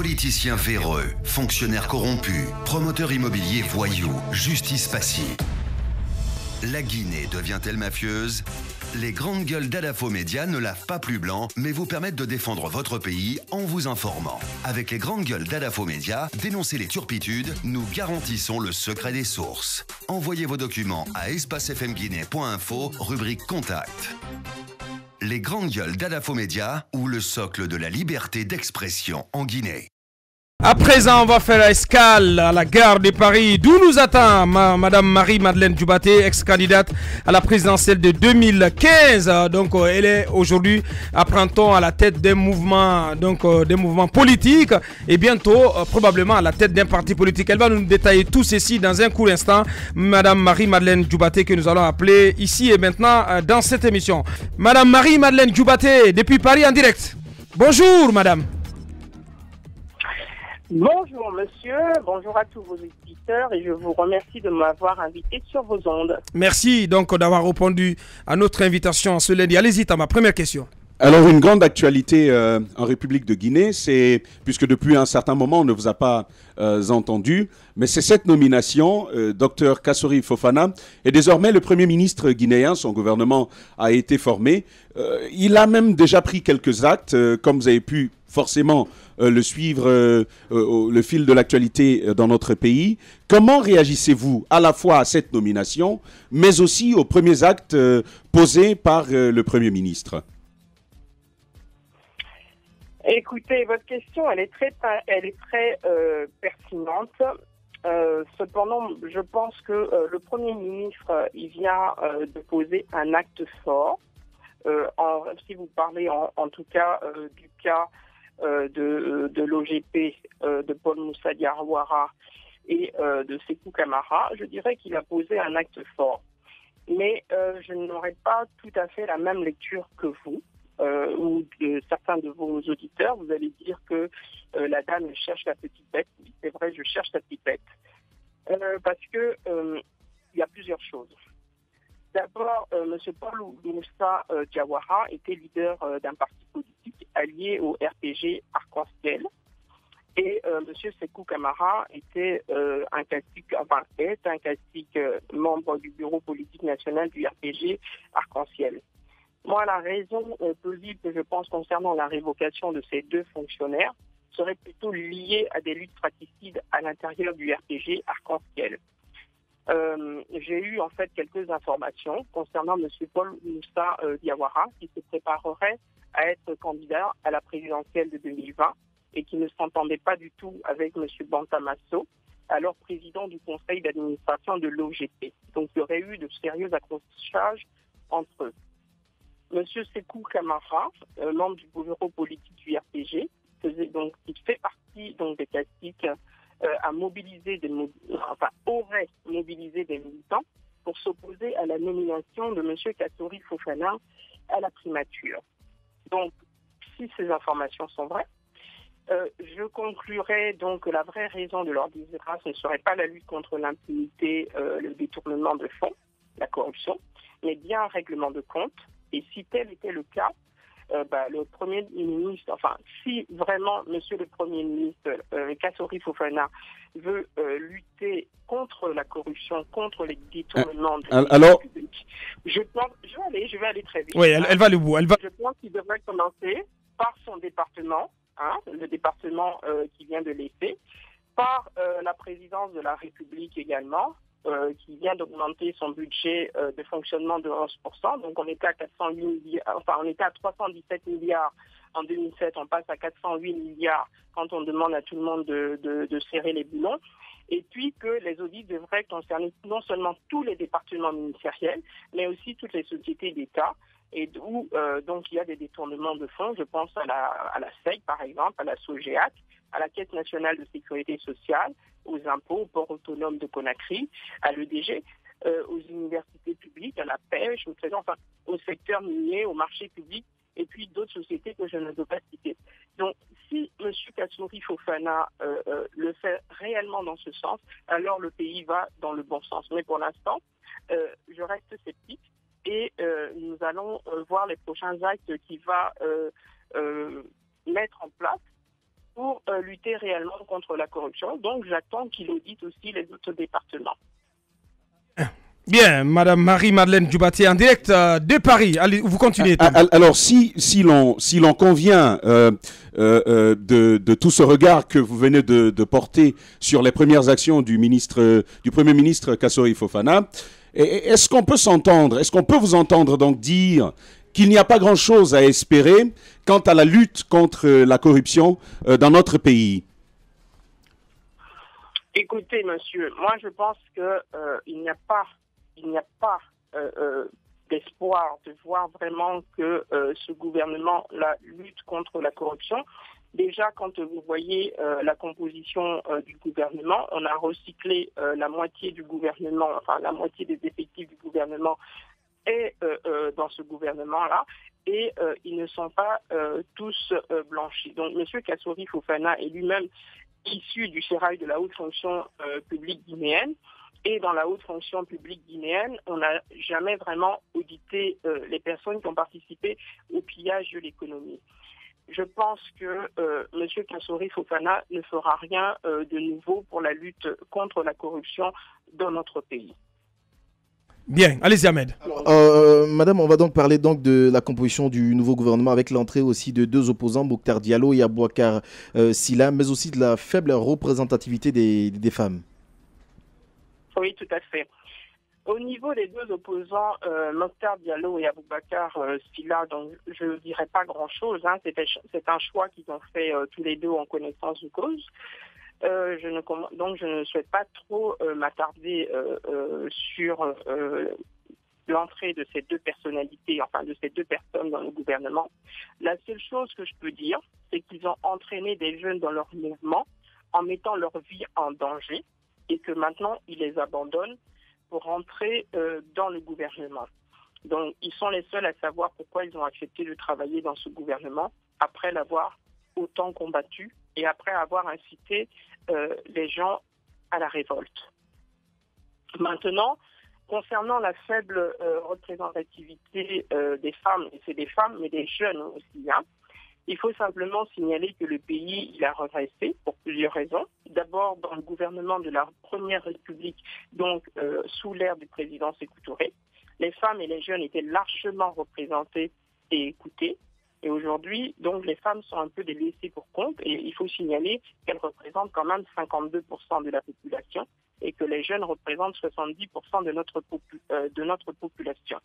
Politiciens véreux, fonctionnaires corrompus, promoteurs immobiliers voyous, justice passive. La Guinée devient-elle mafieuse? Les grandes gueules d'Adafo Média ne lavent pas plus blanc, mais vous permettent de défendre votre pays en vous informant. Avec les grandes gueules d'Adafo Média, dénoncez les turpitudes, nous garantissons le secret des sources. Envoyez vos documents à espacefmguinée.info, rubrique Contact. Les grandes gueules d'Adafo Média ou le socle de la liberté d'expression en Guinée. À présent, on va faire escale à la gare de Paris, d'où nous attend Madame Marie-Madeleine Djoubaté, ex-candidate à la présidentielle de 2015. Donc, elle est aujourd'hui, apprend-on, à la tête d'un mouvement, des mouvements politiques et bientôt, probablement, à la tête d'un parti politique. Elle va nous détailler tout ceci dans un court instant. Madame Marie-Madeleine Djoubaté, que nous allons appeler ici et maintenant dans cette émission. Madame Marie-Madeleine Djoubaté, depuis Paris en direct. Bonjour, madame. Bonjour monsieur, bonjour à tous vos auditeurs et je vous remercie de m'avoir invité sur vos ondes. Merci donc d'avoir répondu à notre invitation ce lundi. Allez-y, à ma première question. Alors, une grande actualité en République de Guinée, c'est, puisque depuis un certain moment on ne vous a pas entendu, mais c'est cette nomination, Dr Kassory Fofana est désormais le Premier ministre guinéen, son gouvernement a été formé. Il a même déjà pris quelques actes, comme vous avez pu forcément le suivre, le fil de l'actualité dans notre pays. Comment réagissez-vous à la fois à cette nomination, mais aussi aux premiers actes posés par le Premier ministre ? Écoutez, votre question, elle est très pertinente. Cependant, je pense que le Premier ministre, il vient de poser un acte fort. Si vous parlez en tout cas du cas de l'OGP, de Paul Moussa Diawara et de Sékou Camara, je dirais qu'il a posé un acte fort. Mais je n'aurais pas tout à fait la même lecture que vous. Ou de certains de vos auditeurs, vous allez dire que la dame cherche la petite bête. Oui, c'est vrai, je cherche la petite bête. Parce que il y a plusieurs choses. D'abord, M. Paul Moussa Diawara était leader d'un parti politique allié au RPG Arc-en-Ciel. Et M. Sékou Camara était est un classique membre du bureau politique national du RPG Arc-en-Ciel. Moi, la raison plausible que je pense concernant la révocation de ces deux fonctionnaires serait plutôt liée à des luttes fratricides à l'intérieur du RPG Arc-en-Ciel. J'ai eu en fait quelques informations concernant M. Paul Moussa Diawara qui se préparerait à être candidat à la présidentielle de 2020 et qui ne s'entendait pas du tout avec M. Bantamasso, alors président du conseil d'administration de l'OGP. Donc il y aurait eu de sérieux accrochages entre eux. Monsieur Sékou Camara, membre du bureau politique du RPG, il fait partie des classiques aurait mobilisé des militants pour s'opposer à la nomination de monsieur Kassory Fofana à la primature. Donc, si ces informations sont vraies, je conclurai donc que la vraie raison de leur disgrâce ne serait pas la lutte contre l'impunité, le détournement de fonds, la corruption, mais bien un règlement de compte. Et si tel était le cas, le Premier ministre, si vraiment Monsieur le Premier ministre Kassory Fofana veut lutter contre la corruption, contre les détournements de publics, je vais aller très vite. Oui, elle va le bout. Je pense qu'il devrait commencer par son département, le département qui vient de l'effet, par la présidence de la République également, qui vient d'augmenter son budget de fonctionnement de 11%. Donc on était à 408 milliards, on était à 317 milliards en 2007, on passe à 408 milliards quand on demande à tout le monde de serrer les boulons. Et puis que les audits devraient concerner non seulement tous les départements ministériels, mais aussi toutes les sociétés d'État, et où donc il y a des détournements de fonds. Je pense à la SEC par exemple, à la SOGEAC, à la Caisse nationale de sécurité sociale, aux impôts, au port autonome de Conakry, à l'EDG, aux universités publiques, à la pêche, au secteur minier, au marché public, et puis d'autres sociétés que je ne veux pas citer. Donc, si M. Kassory Fofana le fait réellement dans ce sens, alors le pays va dans le bon sens. Mais pour l'instant, je reste sceptique et nous allons voir les prochains actes qu'il va mettre en place pour lutter réellement contre la corruption. Donc j'attends qu'il audite aussi les autres départements. Bien, Madame Marie-Madeleine Djoubate, en direct de Paris. Allez, vous continuez. Alors, si l'on convient de tout ce regard que vous venez de porter sur les premières actions du Premier ministre Kassory Fofana, est-ce qu'on peut s'entendre, est-ce qu'on peut vous entendre donc dire qu'il n'y a pas grand-chose à espérer quant à la lutte contre la corruption dans notre pays? Écoutez, monsieur, moi je pense que il n'y a pas d'espoir de voir vraiment que ce gouvernement lutte contre la corruption. Déjà, quand vous voyez la composition du gouvernement, on a recyclé la moitié du gouvernement, enfin la moitié des effectifs du gouvernement est dans ce gouvernement-là, et ils ne sont pas tous blanchis. Donc, M. Kassory Fofana est lui-même issu du sérail de la haute fonction publique guinéenne. Et dans la haute fonction publique guinéenne, on n'a jamais vraiment audité les personnes qui ont participé au pillage de l'économie. Je pense que M. Kassory Fofana ne fera rien de nouveau pour la lutte contre la corruption dans notre pays. Bien, allez-y Ahmed. Madame, on va donc parler donc de la composition du nouveau gouvernement avec l'entrée aussi de deux opposants, Mokhtar Diallo et Abouakar Sylla, mais aussi de la faible représentativité des femmes. Oui, tout à fait. Au niveau des deux opposants, Mokhtar Diallo et Abouakar Sylla, donc je ne dirais pas grand-chose. Hein, c'est un choix qu'ils ont fait tous les deux en connaissance de cause. Donc je ne souhaite pas trop m'attarder sur l'entrée de ces deux personnalités, enfin de ces deux personnes dans le gouvernement. La seule chose que je peux dire, c'est qu'ils ont entraîné des jeunes dans leur mouvement en mettant leur vie en danger et que maintenant ils les abandonnent pour rentrer dans le gouvernement. Donc ils sont les seuls à savoir pourquoi ils ont accepté de travailler dans ce gouvernement après l'avoir autant combattu et après avoir incité les gens à la révolte. Maintenant, concernant la faible représentativité des femmes, et c'est des femmes mais des jeunes aussi, hein, il faut simplement signaler que le pays il a régressé pour plusieurs raisons. D'abord, dans le gouvernement de la Première République, donc sous l'ère du président Sékou Touré, les femmes et les jeunes étaient largement représentés et écoutés. Et aujourd'hui, donc, les femmes sont un peu des laissées pour compte et il faut signaler qu'elles représentent quand même 52% de la population et que les jeunes représentent 70% de notre population.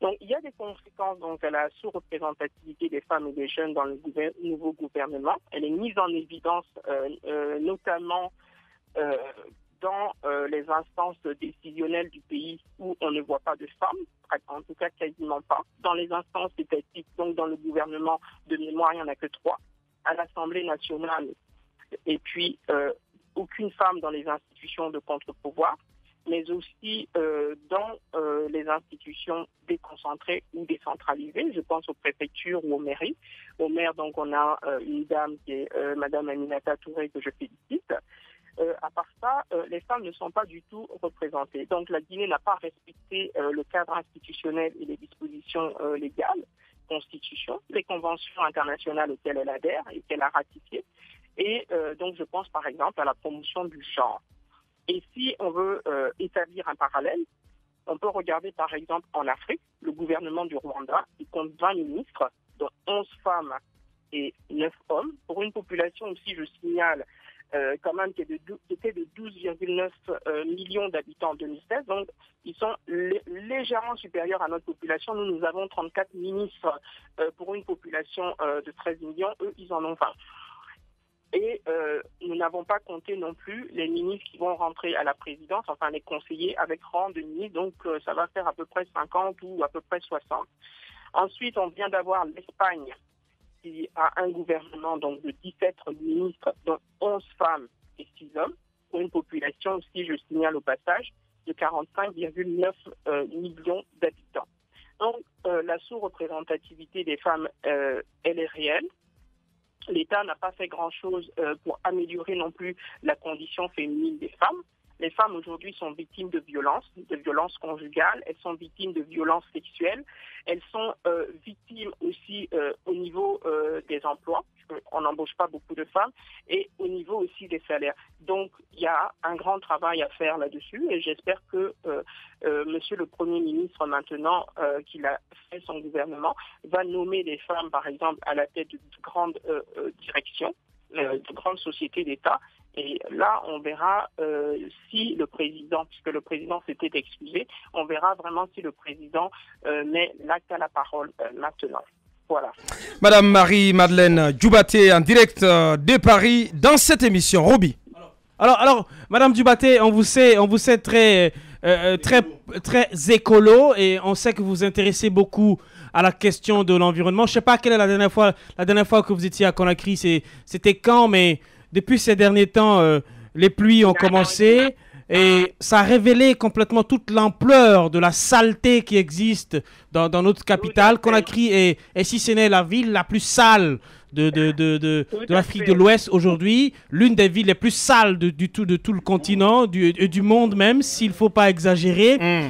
Donc, il y a des conséquences donc, à la sous-représentativité des femmes et des jeunes dans le nouveau gouvernement. Elle est mise en évidence notamment dans les instances décisionnelles du pays où on ne voit pas de femmes, en tout cas quasiment pas. Dans les instances étatiques, donc dans le gouvernement de mémoire, il n'y en a que 3. À l'Assemblée nationale, et puis aucune femme dans les institutions de contre-pouvoir, mais aussi dans les institutions déconcentrées ou décentralisées. Je pense aux préfectures ou aux mairies. Aux maires, donc, on a une dame qui est Madame Aminata Touré, que je félicite. À part ça, les femmes ne sont pas du tout représentées. Donc la Guinée n'a pas respecté le cadre institutionnel et les dispositions légales, constitution, les conventions internationales auxquelles elle adhère et qu'elle a ratifiées. Et donc je pense par exemple à la promotion du genre. Et si on veut établir un parallèle, on peut regarder par exemple en Afrique, le gouvernement du Rwanda, il compte 20 ministres, dont 11 femmes et 9 hommes, pour une population aussi, je signale, quand même qui était de 12,9 millions d'habitants en 2016. Donc, ils sont légèrement supérieurs à notre population. Nous avons 34 ministres pour une population de 13 millions. Eux, ils en ont 20. Et nous n'avons pas compté non plus les ministres qui vont rentrer à la présidence, enfin les conseillers avec rang de ministre. Donc, ça va faire à peu près 50 ou à peu près 60. Ensuite, on vient d'avoir l'Espagne, qui a un gouvernement donc, de 17 ministres, dont 11 femmes et 6 hommes, pour une population aussi, je signale au passage, de 45,9 millions d'habitants. Donc, la sous-représentativité des femmes, elle est réelle. L'État n'a pas fait grand-chose pour améliorer non plus la condition féminine des femmes. Les femmes aujourd'hui sont victimes de violences conjugales, elles sont victimes de violences sexuelles, elles sont victimes aussi au niveau des emplois. qu'on n'embauche pas beaucoup de femmes, et au niveau aussi des salaires. Donc, il y a un grand travail à faire là-dessus, et j'espère que Monsieur le Premier ministre, maintenant qu'il a fait son gouvernement, va nommer des femmes, par exemple, à la tête de grandes directions, de grandes sociétés d'État. Et là, on verra si le président, puisque le président s'était excusé, on verra vraiment si le président met l'acte à la parole maintenant. Voilà. Madame Marie-Madeleine Djoubaté, en direct de Paris, dans cette émission. Roby. Alors, Madame Djoubaté, on vous sait très écolo, et on sait que vous vous intéressez beaucoup à la question de l'environnement. Je ne sais pas quelle est la dernière fois que vous étiez à Conakry, c'était quand, mais depuis ces derniers temps, les pluies ont commencé et ça a révélé complètement toute l'ampleur de la saleté qui existe dans notre capitale. Conakry est, si ce n'est la ville la plus sale de l'Afrique de l'Ouest aujourd'hui, l'une des villes les plus sales de tout le continent, du monde même, s'il ne faut pas exagérer.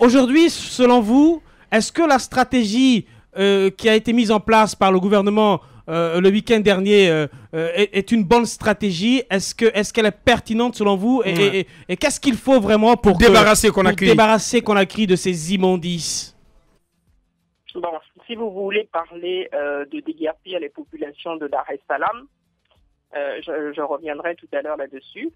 Aujourd'hui, selon vous, est-ce que la stratégie qui a été mise en place par le gouvernement le week-end dernier est une bonne stratégie? Est-ce qu'elle est pertinente selon vous? Et qu'est-ce qu'il faut vraiment pour débarrasser Conakry de ces immondices? Bon, si vous voulez parler de déguerpir les populations de Dar es Salaam, je reviendrai tout à l'heure là-dessus.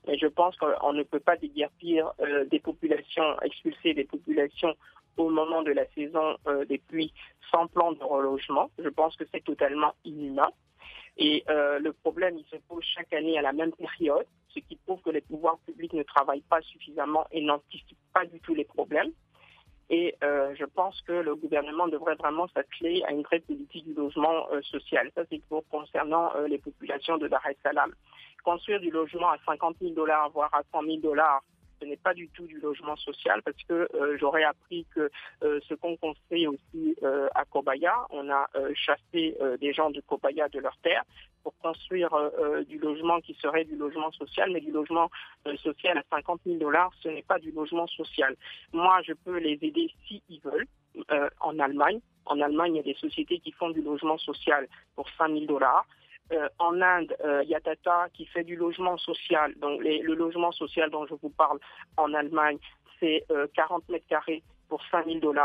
Mais je pense qu'on ne peut pas déguerpir des populations, expulser des populations au moment de la saison des pluies sans plan de relogement. Je pense que c'est totalement inhumain. Et le problème, il se pose chaque année à la même période, ce qui prouve que les pouvoirs publics ne travaillent pas suffisamment et n'anticipent pas du tout les problèmes. Et je pense que le gouvernement devrait vraiment s'atteler à une vraie politique du logement social. Ça, c'est pour concernant les populations de Dar es Salaam. Construire du logement à $50 000, voire à $100 000, ce n'est pas du tout du logement social, parce que j'aurais appris que ce qu'on construit aussi à Kobaya, on a chassé des gens de Kobaya de leur terre pour construire du logement qui serait du logement social, mais du logement social à $50 000, ce n'est pas du logement social. Moi, je peux les aider s'ils veulent. En Allemagne, il y a des sociétés qui font du logement social pour $5 000. En Inde, il y a Tata qui fait du logement social. Donc le logement social dont je vous parle en Allemagne, c'est 40 mètres carrés pour $5 000,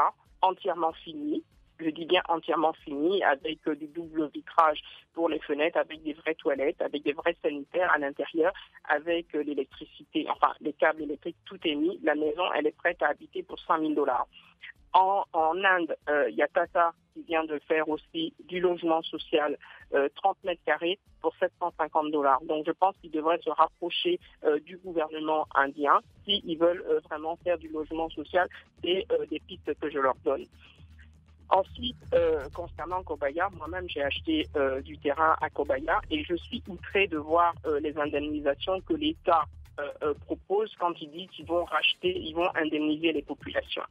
entièrement fini. Je dis bien entièrement fini, avec du double vitrage pour les fenêtres, avec des vraies toilettes, avec des vrais sanitaires à l'intérieur, avec l'électricité, enfin les câbles électriques, tout est mis. La maison, elle est prête à habiter pour $5 000. En Inde, il y a Tata qui vient de faire aussi du logement social, 30 mètres carrés pour $750. Donc je pense qu'ils devraient se rapprocher du gouvernement indien s'ils veulent vraiment faire du logement social. C'est des pistes que je leur donne. Ensuite, concernant Kobaya, moi-même j'ai acheté du terrain à Kobaya et je suis outré de voir les indemnisations que l'État propose quand il dit qu'ils vont indemniser les populations.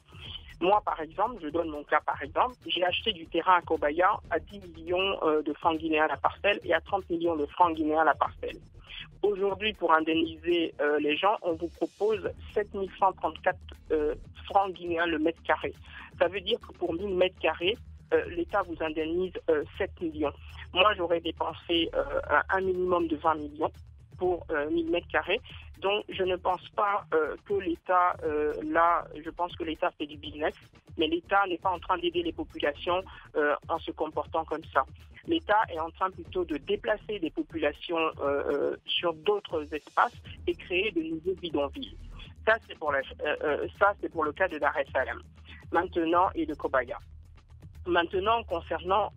Moi, par exemple, je donne mon cas par exemple, j'ai acheté du terrain à Kobaya à 10 millions de francs guinéens la parcelle et à 30 millions de francs guinéens la parcelle. Aujourd'hui, pour indemniser les gens, on vous propose 7134 francs guinéens le mètre carré. Ça veut dire que pour 1000 mètres carrés, l'État vous indemnise 7 millions. Moi, j'aurais dépensé un minimum de 20 millions pour 1000 mètres carrés. Donc, je ne pense pas que l'État, je pense que l'État fait du business, mais l'État n'est pas en train d'aider les populations en se comportant comme ça. L'État est en train plutôt de déplacer des populations sur d'autres espaces et créer de nouveaux bidonvilles. Ça, c'est pour le cas de Dar es Salaam. Maintenant, et de Kobaya. Maintenant, concernant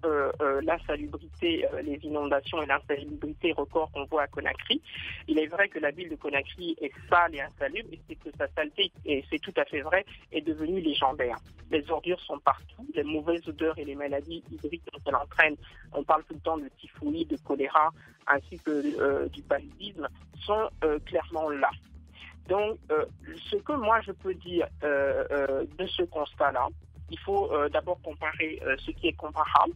l'insalubrité, les inondations et l'insalubrité record qu'on voit à Conakry, il est vrai que la ville de Conakry est sale et insalubre, et c'est que sa saleté, et c'est tout à fait vrai, est devenue légendaire. Les ordures sont partout, les mauvaises odeurs et les maladies hydriques qu'elles entraînent, on parle tout le temps de typhoïde, de choléra, ainsi que du paludisme, sont clairement là. Donc, ce que moi je peux dire de ce constat-là, il faut d'abord comparer ce qui est comparable.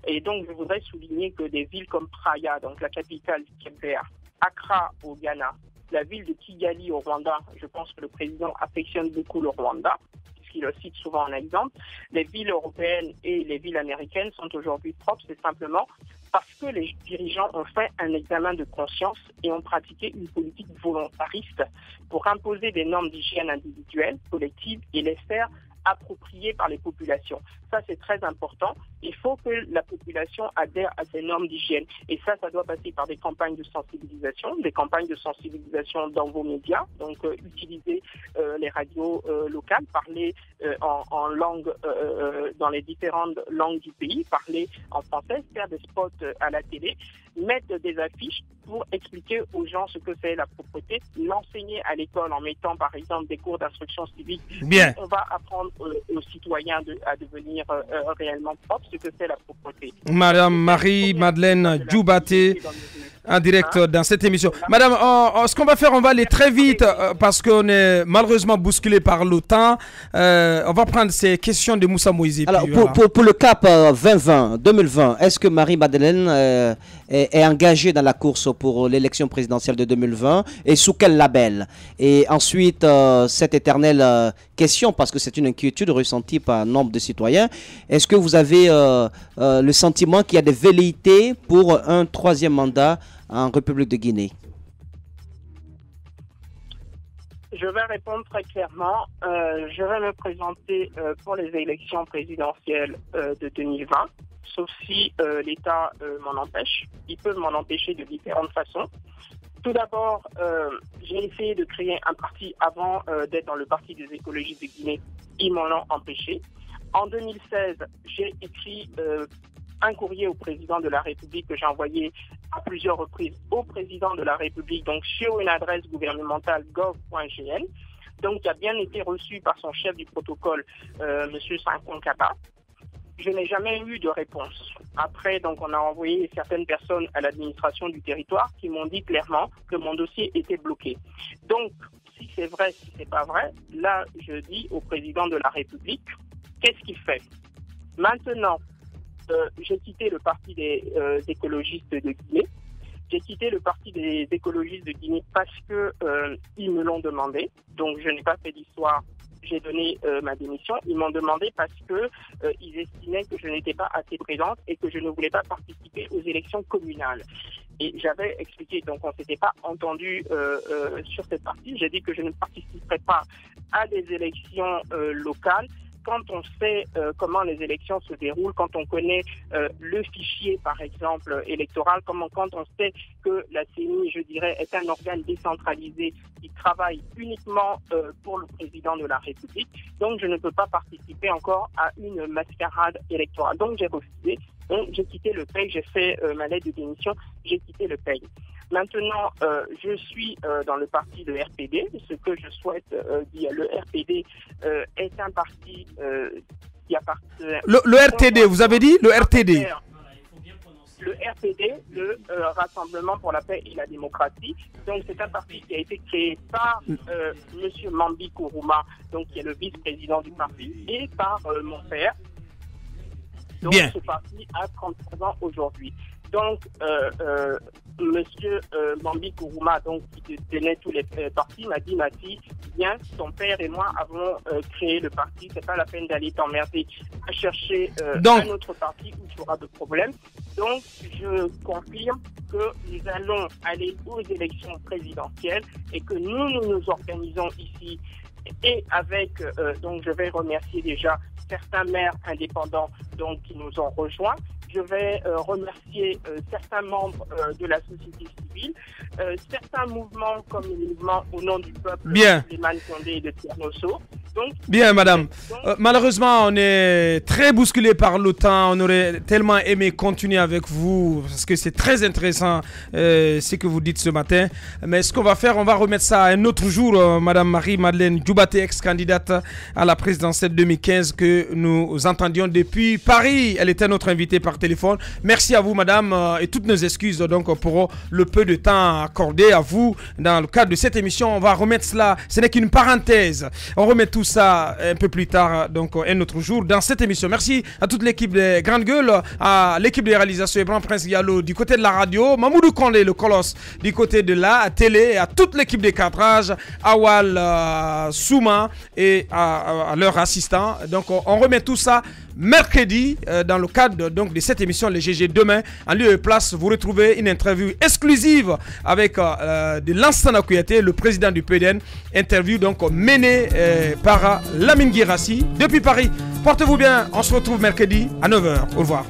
Et donc, je voudrais souligner que des villes comme Praia, donc la capitale du Cap-Vert, Accra au Ghana, la ville de Kigali au Rwanda, je pense que le président affectionne beaucoup le Rwanda, puisqu'il le cite souvent en exemple. Les villes européennes et les villes américaines sont aujourd'hui propres, c'est simplement parce que les dirigeants ont fait un examen de conscience et ont pratiqué une politique volontariste pour imposer des normes d'hygiène individuelles, collectives et les faire appropriées par les populations. Ça, c'est très important. Il faut que la population adhère à ces normes d'hygiène. Et ça doit passer par des campagnes de sensibilisation dans vos médias. Donc, utiliser les radios locales, parler en langue, dans les différentes langues du pays, parler en français, faire des spots à la télé, mettre des affiches pour expliquer aux gens ce que c'est la propreté, l'enseigner à l'école en mettant par exemple des cours d'instruction civique. Bien. On va apprendre aux citoyens à devenir réellement propres, ce que c'est la propreté. Madame Marie-Madeleine Djoubaté, en direct dans cette émission. Madame, ce qu'on va faire, on va aller très vite parce qu'on est malheureusement bousculé par le temps. On va prendre ces questions de Moussa Moïse. Alors, pour le CAP 2020, est-ce que Marie-Madeleine est engagée dans la course pour l'élection présidentielle de 2020 et sous quel label? Et ensuite, cette éternelle question, parce que c'est une inquiétude ressentie par un nombre de citoyens, est-ce que vous avez le sentiment qu'il y a des velléités pour un troisième mandat en République de Guinée? Je vais répondre très clairement. Je vais me présenter pour les élections présidentielles de 2020, sauf si l'État m'en empêche. Ils peuvent m'en empêcher de différentes façons. Tout d'abord, j'ai essayé de créer un parti avant d'être dans le parti des écologistes de Guinée. Ils m'en ont empêché. En 2016, j'ai écrit un courrier au président de la République que j'ai envoyé à plusieurs reprises au président de la République, donc sur une adresse gouvernementale gov.gn, donc qui a bien été reçu par son chef du protocole, M. Sankon Kaba. Je n'ai jamais eu de réponse. Après, donc, on a envoyé certaines personnes à l'administration du territoire qui m'ont dit clairement que mon dossier était bloqué. Donc, si c'est vrai, si c'est pas vrai, là, je dis au président de la République, qu'est-ce qu'il fait? Maintenant, j'ai quitté le parti des écologistes de Guinée. J'ai quitté le parti des écologistes de Guinée parce que ils me l'ont demandé. Donc, je n'ai pas fait d'histoire. J'ai donné ma démission. Ils m'ont demandé parce que ils estimaient que je n'étais pas assez présente et que je ne voulais pas participer aux élections communales. Et j'avais expliqué, donc on ne s'était pas entendu sur cette partie. J'ai dit que je ne participerai pas à des élections locales. Quand on sait comment les élections se déroulent, quand on connaît le fichier, par exemple, électoral, quand on sait que la CENI, je dirais, est un organe décentralisé qui travaille uniquement pour le président de la République, donc je ne peux pas participer encore à une mascarade électorale. Donc j'ai refusé, donc j'ai quitté le PEI, j'ai fait ma lettre de démission, j'ai quitté le PEI. Maintenant, je suis dans le parti de RPD. Ce que je souhaite dire, le RPD est un parti qui appartient... Le RTD, vous avez dit le RTD? Le RPD, le Rassemblement pour la paix et la démocratie. Donc, c'est un parti qui a été créé par M. Mambi Kourouma, donc qui est le vice-président du parti, et par mon père. Donc, Bien. ce parti a 33 ans aujourd'hui. Donc, Monsieur Mambi Kourouma, donc qui tenait tous les partis, m'a dit, Mati, viens, ton père et moi avons créé le parti, c'est pas la peine d'aller t'emmerder à chercher un autre parti où tu auras de problèmes. Donc, je confirme que nous allons aller aux élections présidentielles et que nous nous organisons ici et avec, donc je vais remercier déjà certains maires indépendants donc, qui nous ont rejoints. Je vais remercier certains membres de la société civile, certains mouvements comme le mouvement Au nom du peuple, Bien. de Liman Condé et de Tiernosso. Donc, Bien, madame. Malheureusement, on est très bousculé par le temps. On aurait tellement aimé continuer avec vous parce que c'est très intéressant ce que vous dites ce matin. Mais ce qu'on va faire, on va remettre ça un autre jour. Madame Marie-Madeleine Djoubaté, ex-candidate à la présidentielle 2015 que nous entendions depuis Paris. Elle était notre invitée par téléphone. Merci à vous, madame, et toutes nos excuses donc pour le peu de temps accordé à vous dans le cadre de cette émission. On va remettre cela. Ce n'est qu'une parenthèse. On remet tout ça un peu plus tard, donc un autre jour dans cette émission. Merci à toute l'équipe des Grandes Gueules, à l'équipe de réalisation Ibrahim Prince Diallo du côté de la radio, Mamoudou Kondé, le colosse du côté de la télé, à toute l'équipe des cadrages, Awal Souma et à leur assistant. Donc on remet tout ça mercredi dans le cadre donc de cette émission Les GG demain. En lieu et place, vous retrouvez une interview exclusive avec de Lansana Kouyaté, le président du PDN. Interview donc menée par Lamine Guirassi depuis Paris. Portez-vous bien, on se retrouve mercredi à 9h. Au revoir.